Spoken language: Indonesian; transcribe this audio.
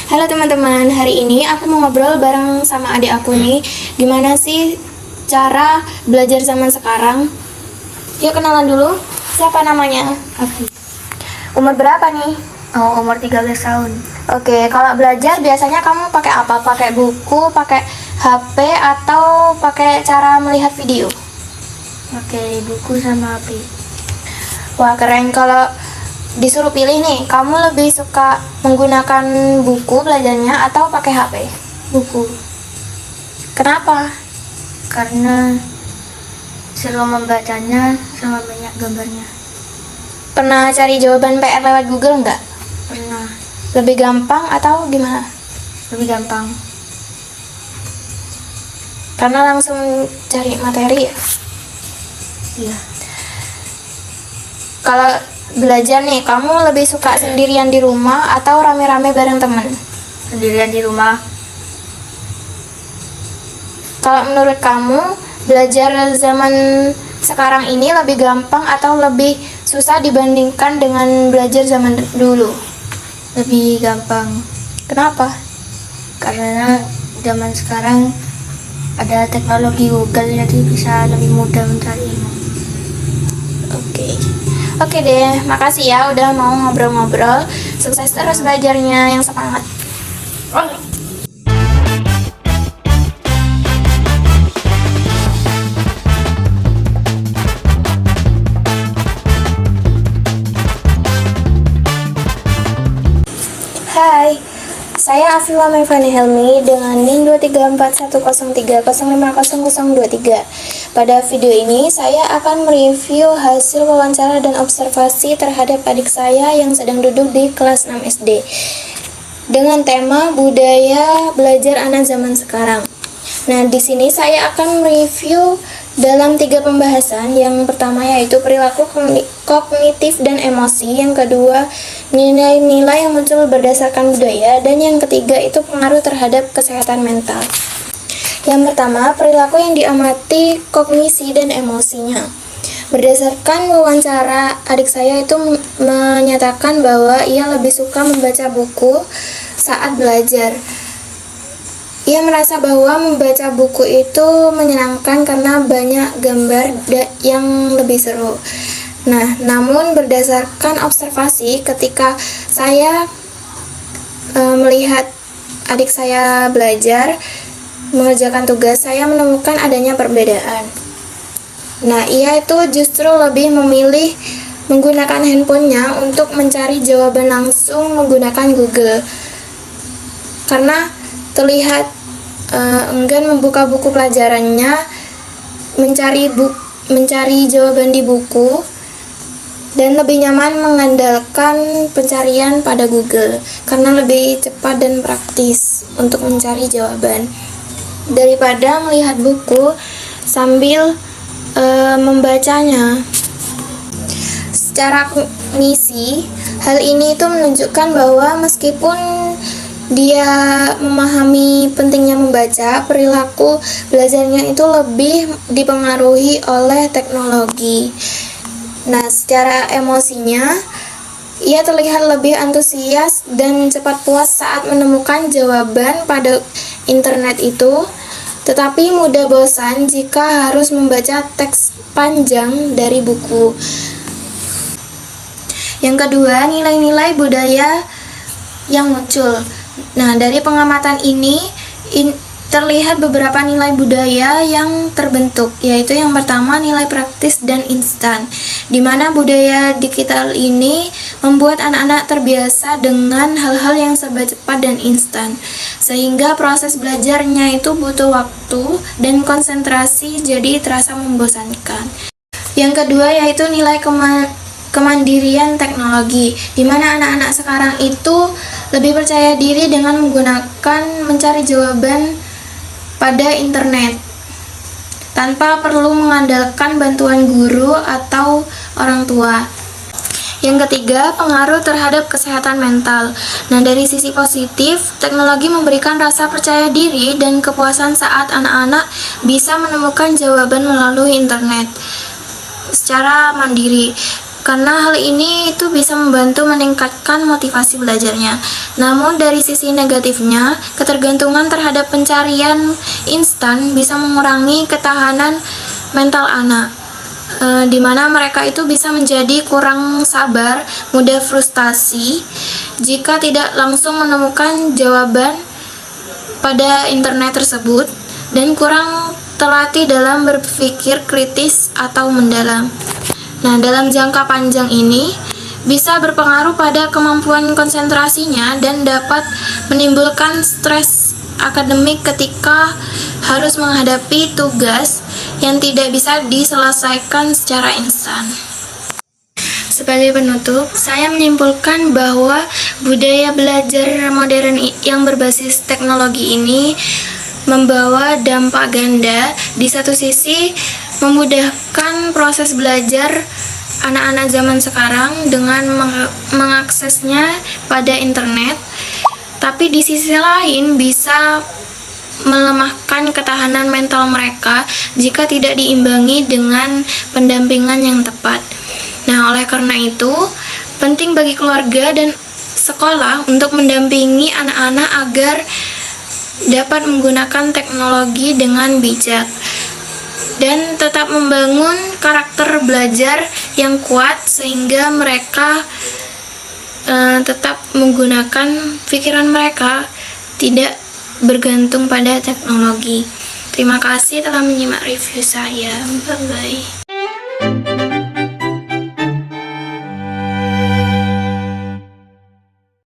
Halo teman-teman, hari ini aku mau ngobrol bareng sama adik aku nih. Gimana sih cara belajar zaman sekarang? Yuk kenalan dulu. Siapa namanya? Abi. Umur berapa nih? Oh, umur 13 tahun. Oke, kalau belajar biasanya kamu pakai apa? Pakai buku, pakai HP, atau pakai cara melihat video? Pakai buku sama HP. Wah, keren. Kalau disuruh pilih nih, kamu lebih suka menggunakan buku belajarnya atau pakai HP? Buku. Kenapa? Karena seru membacanya sama banyak gambarnya. Pernah cari jawaban PR lewat Google nggak? Pernah. Lebih gampang atau gimana? Lebih gampang. Karena langsung cari materi ya? Iya. Kalau belajar nih, kamu lebih suka sendirian di rumah atau rame-rame bareng temen? Sendirian di rumah. Kalau menurut kamu, belajar zaman sekarang ini lebih gampang atau lebih susah dibandingkan dengan belajar zaman dulu? Lebih gampang. Kenapa? Karena zaman sekarang ada teknologi Google, jadi bisa lebih mudah mencari ilmu. Oke deh, makasih ya udah mau ngobrol-ngobrol. Sukses terus belajarnya, yang semangat. Hai, saya Afila Mevani Helmi dengan NIM 2341030500023. Pada video ini, saya akan mereview hasil wawancara dan observasi terhadap adik saya yang sedang duduk di kelas 6 SD dengan tema budaya belajar anak zaman sekarang. Nah, di sini saya akan mereview dalam 3 pembahasan. Yang pertama yaitu perilaku kognitif dan emosi, yang kedua nilai-nilai yang muncul berdasarkan budaya, dan yang ketiga itu pengaruh terhadap kesehatan mental. Yang pertama, perilaku yang diamati kognisi dan emosinya. Berdasarkan wawancara, adik saya itu menyatakan bahwa ia lebih suka membaca buku saat belajar. Ia merasa bahwa membaca buku itu menyenangkan karena banyak gambar yang lebih seru. Nah, namun berdasarkan observasi ketika saya melihat adik saya belajar, mengerjakan tugas, saya menemukan adanya perbedaan. Nah, ia itu justru lebih memilih menggunakan handphonenya untuk mencari jawaban langsung menggunakan Google. Karena terlihat enggan membuka buku pelajarannya, mencari jawaban di buku, dan lebih nyaman mengandalkan pencarian pada Google karena lebih cepat dan praktis untuk mencari jawaban daripada melihat buku sambil membacanya. Secara kognisi, hal ini itu menunjukkan bahwa meskipun dia memahami pentingnya membaca, perilaku belajarnya itu lebih dipengaruhi oleh teknologi. Nah, secara emosinya, ia terlihat lebih antusias dan cepat puas saat menemukan jawaban pada internet itu, tetapi mudah bosan jika harus membaca teks panjang dari buku. Yang kedua, nilai-nilai budaya yang muncul. Nah, dari pengamatan ini terlihat beberapa nilai budaya yang terbentuk, yaitu yang pertama nilai praktis dan instan, di mana budaya digital ini membuat anak-anak terbiasa dengan hal-hal yang serba cepat dan instan, sehingga proses belajarnya itu butuh waktu dan konsentrasi, jadi terasa membosankan. Yang kedua yaitu nilai kemandirian teknologi, di mana anak-anak sekarang itu lebih percaya diri dengan mencari jawaban pada internet tanpa perlu mengandalkan bantuan guru atau orang tua. Yang ketiga, pengaruh terhadap kesehatan mental. Nah, dari sisi positif, teknologi memberikan rasa percaya diri dan kepuasan saat anak-anak bisa menemukan jawaban melalui internet secara mandiri. karena hal ini itu bisa membantu meningkatkan motivasi belajarnya. Namun dari sisi negatifnya, ketergantungan terhadap pencarian instan bisa mengurangi ketahanan mental anak, di mana mereka itu bisa menjadi kurang sabar, mudah frustasi jika tidak langsung menemukan jawaban pada internet tersebut, dan kurang terlatih dalam berpikir kritis atau mendalam. Nah, dalam jangka panjang ini bisa berpengaruh pada kemampuan konsentrasinya dan dapat menimbulkan stres akademik ketika harus menghadapi tugas yang tidak bisa diselesaikan secara instan. Sebagai penutup, saya menyimpulkan bahwa budaya belajar modern yang berbasis teknologi ini membawa dampak ganda. Di satu sisi, memudahkan proses belajar anak-anak zaman sekarang dengan mengaksesnya pada internet, tapi di sisi lain bisa melemahkan ketahanan mental mereka jika tidak diimbangi dengan pendampingan yang tepat. Nah, oleh karena itu, penting bagi keluarga dan sekolah untuk mendampingi anak-anak agar dapat menggunakan teknologi dengan bijak dan tetap membangun karakter belajar yang kuat sehingga mereka tetap menggunakan pikiran mereka, tidak bergantung pada teknologi. Terima kasih telah menyimak review saya. Bye-bye.